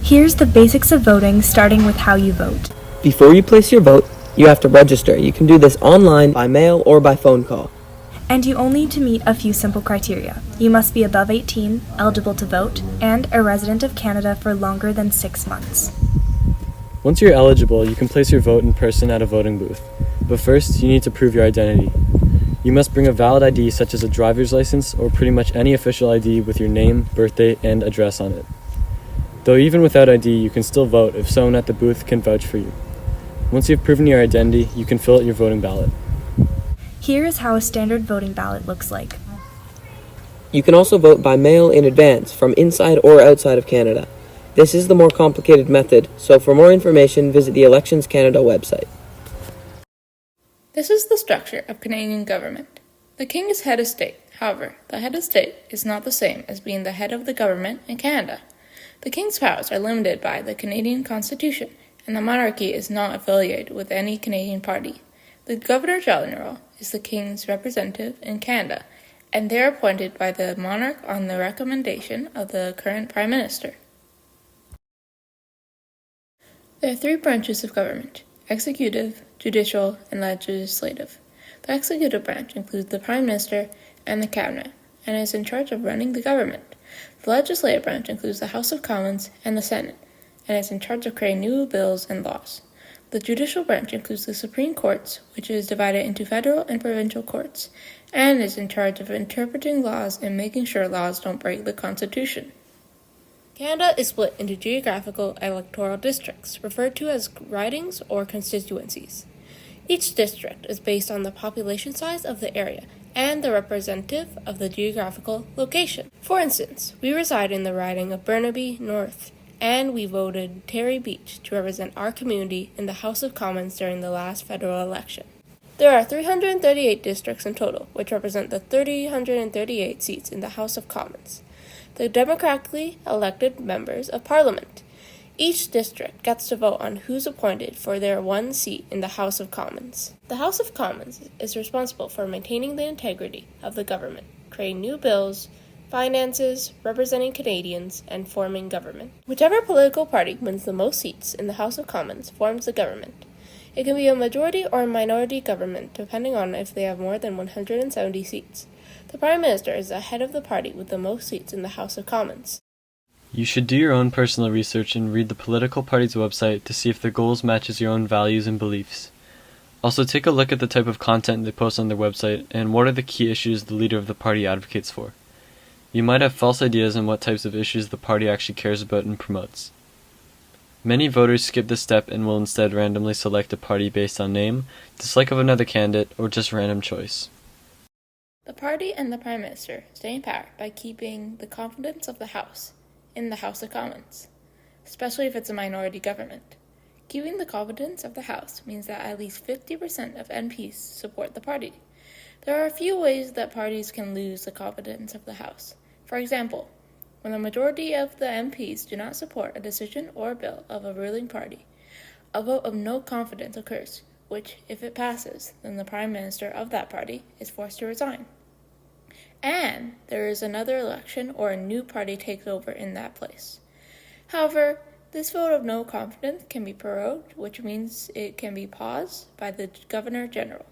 Here's the basics of voting, starting with how you vote. Before you place your vote, you have to register. You can do this online, by mail, or by phone call. And you only need to meet a few simple criteria. You must be above 18, eligible to vote, and a resident of Canada for longer than 6 months. Once you're eligible, you can place your vote in person at a voting booth. But first, you need to prove your identity. You must bring a valid ID such as a driver's license or pretty much any official ID with your name, birthday, and address on it. Though even without ID, you can still vote if someone at the booth can vouch for you. Once you've proven your identity, you can fill out your voting ballot. Here is how a standard voting ballot looks like. You can also vote by mail in advance from inside or outside of Canada. This is the more complicated method, so for more information, visit the Elections Canada website. This is the structure of Canadian government. The King is head of state. However, the head of state is not the same as being the head of the government in Canada. The King's powers are limited by the Canadian Constitution, and the monarchy is not affiliated with any Canadian party. The Governor-General is the King's representative in Canada, and they are appointed by the monarch on the recommendation of the current Prime Minister. There are 3 branches of government: executive, judicial, and legislative. The executive branch includes the Prime Minister and the Cabinet, and is in charge of running the government. The legislative branch includes the House of Commons and the Senate, and is in charge of creating new bills and laws. The judicial branch includes the Supreme Courts, which is divided into federal and provincial courts, and is in charge of interpreting laws and making sure laws don't break the Constitution. Canada is split into geographical electoral districts, referred to as ridings or constituencies. Each district is based on the population size of the area and the representative of the geographical location. For instance, we reside in the riding of Burnaby North, and we voted Terry Beach to represent our community in the House of Commons during the last federal election. There are 338 districts in total, which represent the 338 seats in the House of Commons, the democratically elected members of Parliament. Each district gets to vote on who's appointed for their one seat in the House of Commons. The House of Commons is responsible for maintaining the integrity of the government, creating new bills, finances, representing Canadians, and forming government. Whichever political party wins the most seats in the House of Commons forms the government. It can be a majority or a minority government, depending on if they have more than 170 seats. The Prime Minister is the head of the party with the most seats in the House of Commons. You should do your own personal research and read the political party's website to see if their goals matches your own values and beliefs. Also, take a look at the type of content they post on their website and what are the key issues the leader of the party advocates for. You might have false ideas on what types of issues the party actually cares about and promotes. Many voters skip this step and will instead randomly select a party based on name, dislike of another candidate, or just random choice. The party and the Prime Minister stay in power by keeping the confidence of the House in the House of Commons, especially if it's a minority government. Keeping the confidence of the House means that at least 50% of MPs support the party. There are a few ways that parties can lose the confidence of the House. For example, when the majority of the MPs do not support a decision or a bill of a ruling party, a vote of no confidence occurs, which, if it passes, then the Prime Minister of that party is forced to resign. And there is another election or a new party takes over in that place. However, this vote of no confidence can be prorogued, which means it can be paused by the Governor-General.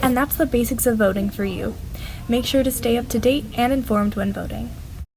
And that's the basics of voting for you. Make sure to stay up to date and informed when voting.